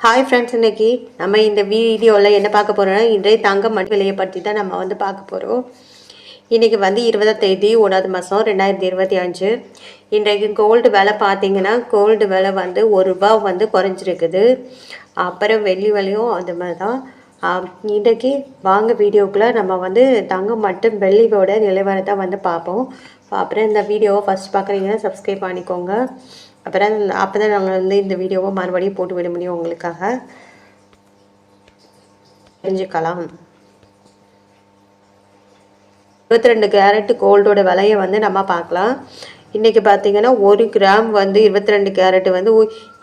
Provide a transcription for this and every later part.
Hi friends, இன்னைக்கு நம்ம இந்த வீடியோவில் என்ன பார்க்க போகிறோம்னா, இன்றைய தங்கம் மண் விலையை பற்றி தான் நம்ம பார்க்க போகிறோம். இன்றைக்கி 20ஆம் தேதி 1வது மாதம் 2025. இன்றைக்கு கோல்டு விலை பார்த்திங்கன்னா, கோல்டு விலை ₹1 குறைஞ்சிருக்குது. அப்புறம் வெள்ளி விலையும் அந்த மாதிரி தான். இன்றைக்கி வாங்க வீடியோக்குள்ளே நம்ம தங்கம் மற்றும் வெள்ளியோட நிலவரத்தை பார்ப்போம். அப்புறம் இந்த வீடியோவை ஃபஸ்ட் பார்க்குறீங்கன்னா சப்ஸ்கிரைப் பண்ணிக்கோங்க. அப்போ தான் நாங்கள் இந்த வீடியோவை மறுபடியும் போட்டு விட முடியும். உங்களுக்காக தெரிஞ்சுக்கலாம். 22 கேரட் கோல்டோட விலையை நம்ம பார்க்கலாம். இன்றைக்கி பார்த்திங்கன்னா 1 கிராம் 22 கேரட்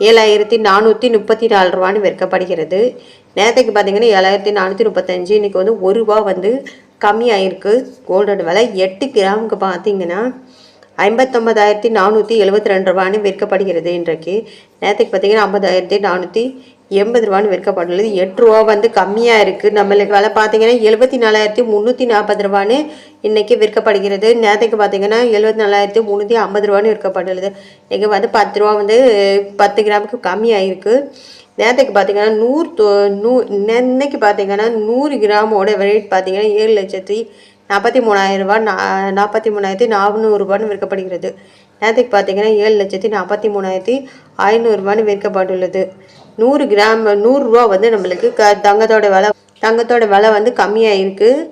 7434 ரூபான்னு விற்கப்படுகிறது. நேற்றுக்கு பார்த்திங்கன்னா 7435. இன்றைக்கி ₹1 கம்மியாயிருக்கு கோல்டோட விலை. 8 கிராமுக்கு பார்த்திங்கன்னா 59,472 ரூபான்னு விற்கப்படுகிறது. இன்றைக்கு நேற்றுக்கு பார்த்திங்கன்னா 50,480 ரூபான்னு விற்கப்பட்டுள்ளது. ₹8 கம்மியாக இருக்குது. நம்மளுக்கு விலை பார்த்திங்கன்னா 74,340 ரூபான்னு இன்றைக்கி விற்கப்படுகிறது. நேற்றுக்கு பார்த்திங்கன்னா 74,350 ரூபான்னு விற்கப்பட்டுள்ளது. இன்றைக்கி ₹10 10 கிராமுக்கு கம்மியாகிருக்கு. நேற்றுக்கு பார்த்திங்கன்னா இன்னைக்கு பார்த்திங்கன்னா 100 கிராமோட ரேட் பார்த்திங்கன்னா 7,43,000 ரூபா 43,400 ரூபான்னு விற்கப்படுகிறது. நேற்றுக்கு பார்த்திங்கன்னா 7,43,500 ரூபான்னு விற்கப்பட்டுள்ளது. 100 கிராம் ₹100 நம்மளுக்கு தங்கத்தோட விலை கம்மியாக இருக்குது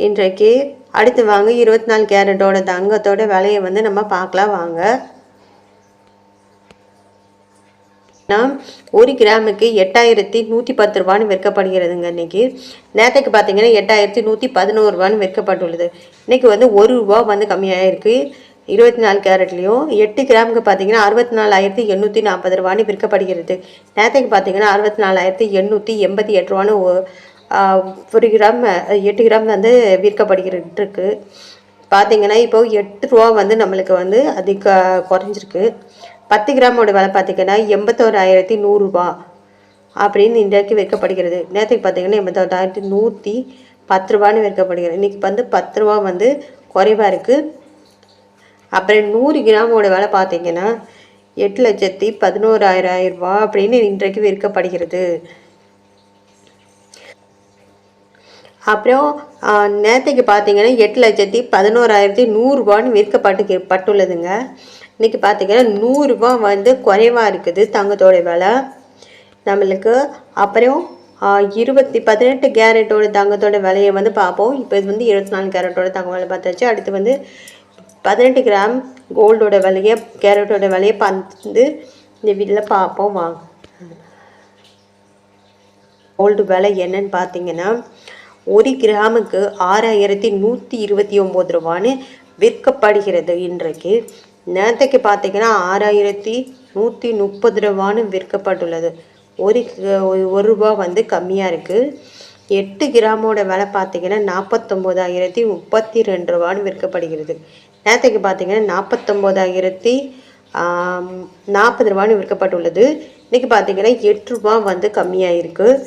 இன்றைக்கு. அடுத்து வாங்க 24 கேரட்டோட தங்கத்தோட விலையை நம்ம பார்க்கலாம் வாங்க. 1 கிராமுக்கு 8,110 ரூபான்னு விற்கப்படுகிறதுங்க. இன்றைக்கி நேற்றுக்கு பார்த்திங்கன்னா 8,111 ரூபான்னு விற்கப்பட்டுள்ளது. இன்றைக்கி ₹1 கம்மியாக இருக்குது 24 கேரட்லேயும். 8 கிராமுக்கு பார்த்திங்கன்னா 64,840 ரூபான்னு விற்கப்படுகிறது. நேற்றுக்கு பார்த்திங்கன்னா 64,888 ரூபான்னு 1 கிராம் 8 கிராம் விற்கப்படுகிறது. பார்த்திங்கன்னா இப்போது ₹8 நம்மளுக்கு அதிக குறைஞ்சிருக்கு. 10 கிராமோட விலை பார்த்திங்கன்னா 81,100 ரூபா அப்படின்னு இன்றைக்கு விற்கப்படுகிறது. நேற்றுக்கு பார்த்திங்கன்னா 81,110 ரூபான்னு விற்கப்படுகிறது. இன்றைக்கி ₹10 குறைவாக இருக்குது. அப்புறம் 100 கிராமோட விலை பார்த்திங்கன்னா 8,11,000 ரூபா அப்படின்னு இன்றைக்கு விற்கப்படுகிறது. அப்புறம் நேற்றுக்கு பார்த்திங்கன்னா 8,11,100 ரூபான்னு விற்கப்பட்டுள்ளதுங்க. இன்றைக்கி பார்த்திங்கன்னா ₹100 குறைவாக இருக்குது தங்கத்தோட விலை நம்மளுக்கு. அப்புறம் 18 கேரட்டோட தங்கத்தோட விலையை பார்ப்போம். இப்போ இது 24 கேரட்டோட தங்க விலை பார்த்தாச்சு. அடுத்து 18 கிராம் கோல்டோட விலையை கேரட்டோட விலையை இந்த வீட்டில் பார்ப்போம் வாங்க. கோல்டு விலை என்னன்னு பார்த்திங்கன்னா 1 கிராமுக்கு 6,129 ரூபான்னு விற்கப்படுகிறது இன்றைக்கு. நேற்றுக்கு பார்த்திங்கன்னா 6,130 ரூபான்னு விற்கப்பட்டுள்ளது. ₹1 கம்மியாக இருக்குது. 8 கிராமோட விலை பார்த்திங்கன்னா 49,032 ரூபான்னு விற்கப்படுகிறது. நேற்றுக்கு பார்த்திங்கன்னா 49,040 ரூபான்னு விற்கப்பட்டுள்ளது. இன்றைக்கி பார்த்திங்கன்னா ₹8 கம்மியாக இருக்குது.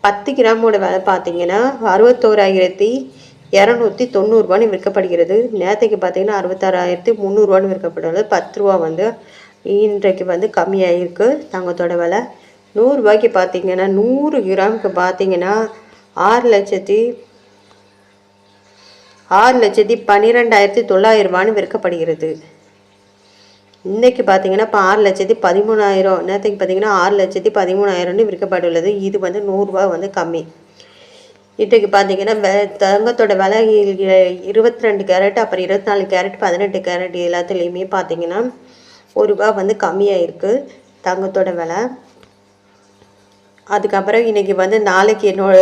10 கிராமோட விலை பார்த்திங்கன்னா 61,290 ரூபான்னு விற்கப்படுகிறது. நேற்றுக்கு பார்த்திங்கன்னா 66,300 ரூபான்னு விற்கப்பட்டுள்ளது. ₹10 இன்றைக்கு கம்மியாக இருக்குது தங்கத்தோட விலை. ₹100 பார்த்திங்கன்னா 100 கிராமுக்கு பார்த்திங்கன்னா 6,12,900 ரூபான்னு விற்கப்படுகிறது. இன்றைக்கி பார்த்திங்கன்னா இப்போ 6,13,000. நேற்றுக்கு பார்த்திங்கன்னா 6,13,000 விற்கப்பட்டுள்ளது. இது ₹100 கம்மி. இன்றைக்கு பார்த்திங்கன்னா தங்கத்தோட விலை 22 கேரட் அப்புறம் 24 கேரட் 18 கேரட் எல்லாத்துலேயுமே பார்த்திங்கன்னா ₹1 கம்மியாக இருக்குது தங்கத்தோட விலை. அதுக்கப்புறம் இன்றைக்கி நாளைக்கு என்னோட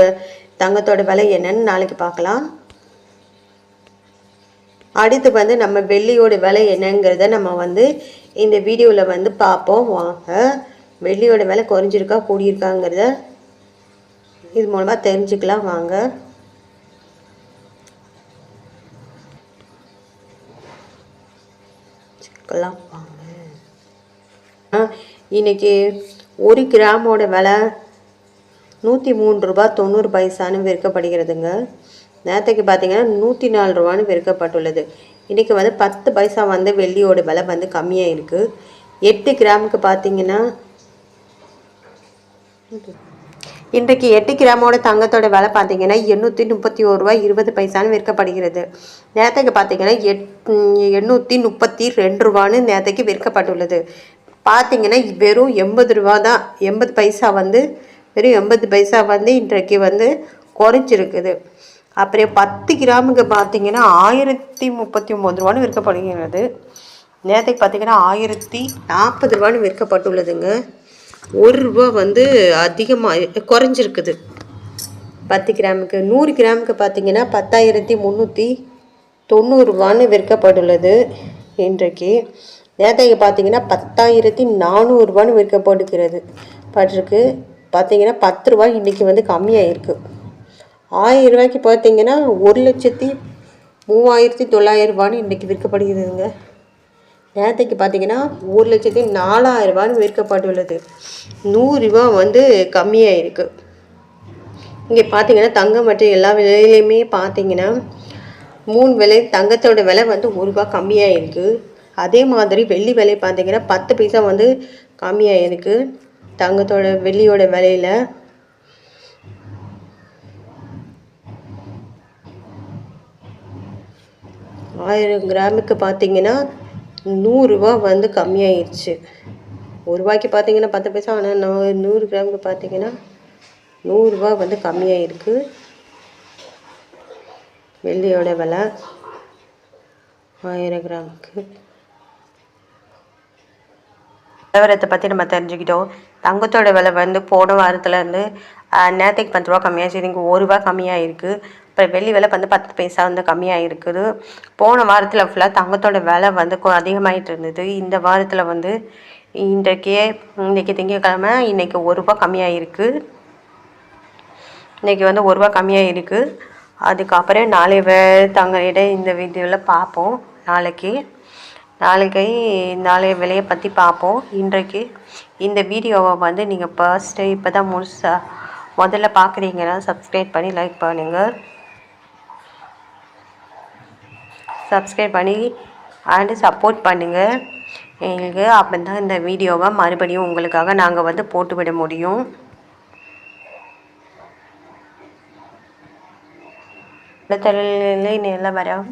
தங்கத்தோட விலை என்னன்னு நாளைக்கு பார்க்கலாம். அடுத்து நம்ம வெள்ளியோட விலை என்னங்கிறத நம்ம இந்த வீடியோவில் பார்ப்போம் வாங்க. வெள்ளியோட விலை குறைஞ்சிருக்கா கூடியிருக்காங்கிறத இது மூலமாக தெரிஞ்சுக்கலாம் வாங்க. இன்னைக்கு 1 கிராமோட விலை ₹103.90 விற்கப்படுகிறதுங்க. நேற்றுக்கு பார்த்திங்கன்னா 104 ரூபான்னு விற்கப்பட்டுள்ளது. இன்றைக்கி 10 பைசா வெள்ளியோட விலை கம்மியாக இருக்குது. 8 கிராமுக்கு பார்த்திங்கன்னா இன்றைக்கு 8 கிராமோட தங்கத்தோட விலை பார்த்தீங்கன்னா 831 ரூபாய் 20 பைசான்னு விற்கப்படுகிறது. நேற்றுக்கு பார்த்தீங்கன்னா 832 ரூபான்னு நேற்றுக்கு விற்கப்பட்டுள்ளது. பார்த்தீங்கன்னா வெறும் 80 ரூபா தான், 80 பைசா வந்து வெறும் 80 பைசா வந்து இன்றைக்கு வந்து குறைஞ்சிருக்குது. அப்புறம் 10 கிராமுக்கு பார்த்தீங்கன்னா 1039 ரூபான்னு விற்கப்படுகிறது. நேற்றுக்கு பார்த்தீங்கன்னா 1040 ரூபான்னு விற்கப்பட்டுள்ளதுங்க. 1 ரூபா வந்து அதிகமாக குறைஞ்சிருக்குது 10 கிராமுக்கு. 100 கிராமுக்கு பார்த்தீங்கன்னா 10,390 ரூபான்னு விற்கப்பட்டுள்ளது இன்றைக்கு. நேற்றைக்கு பார்த்தீங்கன்னா 10,400 ரூபான்னு விற்கப்படுகிறது பட்டிருக்கு. பார்த்தீங்கன்னா 10 ரூபாய் இன்றைக்கி வந்து கம்மியாக இருக்குது. 1000 ரூபாய்க்கு பார்த்தீங்கன்னா 1,03,900 ரூபான்னு இன்றைக்கி விற்கப்படுகிறதுங்க. நேற்றுக்கு பார்த்தீங்கன்னா 1,04,000 ரூபான்னு விற்கப்பட்டுள்ளது. 100 ரூபா வந்து கம்மியாக இருக்குது. இங்கே பார்த்தீங்கன்னா தங்கம் மற்றும் எல்லா விலையிலையுமே பார்த்தீங்கன்னா 3 விலை தங்கத்தோட விலை வந்து 1 ரூபா கம்மியாக இருக்குது. அதே மாதிரி வெள்ளி விலை பார்த்தீங்கன்னா 10 பைசா வந்து கம்மியாக இருக்குது தங்கத்தோட வெள்ளியோட விலையில். ஆயிரம் கிராமுக்கு பார்த்தீங்கன்னா 100 ரூபா வந்து கம்மியாயிடுச்சு. 1 ரூபாய்க்கு பார்த்தீங்கன்னா 10 பைசா, ஆனால் 100 கிராமுக்கு பார்த்தீங்கன்னா 100 ரூபா வந்து கம்மியாக இருக்குது வெள்ளியோட விலை 1000 கிராமுக்கு. நிலவரத்தை பற்றி நம்ம தெரிஞ்சுக்கிட்டோம். தங்கத்தோட விலை வந்து போன வாரத்துலேருந்து நேற்றுக்கு 10 ரூபா கம்மியாச்சு, இன்றைக்கி 1 ரூபா கம்மியாக இருக்குது. இப்போ வெள்ளி விலை வந்து 10 பைசா வந்து கம்மியாக இருக்குது. போன வாரத்தில் ஃபுல்லாக தங்கத்தோட விலை வந்து அதிகமாகிட்டு இருந்தது. இந்த வாரத்தில் வந்து இன்றைக்கி திங்கக்கிழமை இன்றைக்கி 1 ரூபா கம்மியாக இருக்குது. இன்றைக்கி வந்து 1 ரூபா கம்மியாக இருக்குது. அதுக்கப்புறம் நாளை தங்க இந்த வீடியோவில் பார்ப்போம். நாளைய விலையை பற்றி பார்ப்போம். இன்றைக்கு இந்த வீடியோவை வந்து நீங்கள் ஃபர்ஸ்ட்டு இப்போ தான் முதல்ல பார்க்குறீங்கன்னா சப்ஸ்கிரைப் பண்ணி லைக் பண்ணுங்கள். சப்ஸ்கிரைப் பண்ணி அண்டு சப்போர்ட் பண்ணுங்கள் எங்களுக்கு. அப்போ தான் இந்த வீடியோவை மறுபடியும் உங்களுக்காக நாங்கள் வந்து போட்டுவிட முடியும். நிலவரம்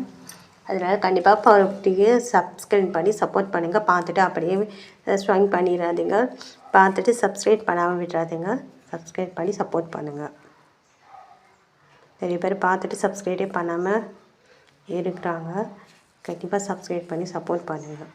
அதனால் கண்டிப்பாக பார்த்துட்டு சப்ஸ்கிரைப் பண்ணி சப்போர்ட் பண்ணுங்கள். பார்த்துட்டு அப்படியே ஸ்வைங் பண்ணிடாதீங்க. பார்த்துட்டு சப்ஸ்கிரைப் பண்ணாமல் விட்டுறாதீங்க. சப்ஸ்கிரைப் பண்ணி சப்போர்ட் பண்ணுங்கள். நிறைய பேர் பார்த்துட்டு சப்ஸ்கிரைபே பண்ணாமல் இருக்கிறாங்க. கண்டிப்பாக சப்ஸ்கிரைப் பண்ணி சப்போர்ட் பண்ணுங்கள்.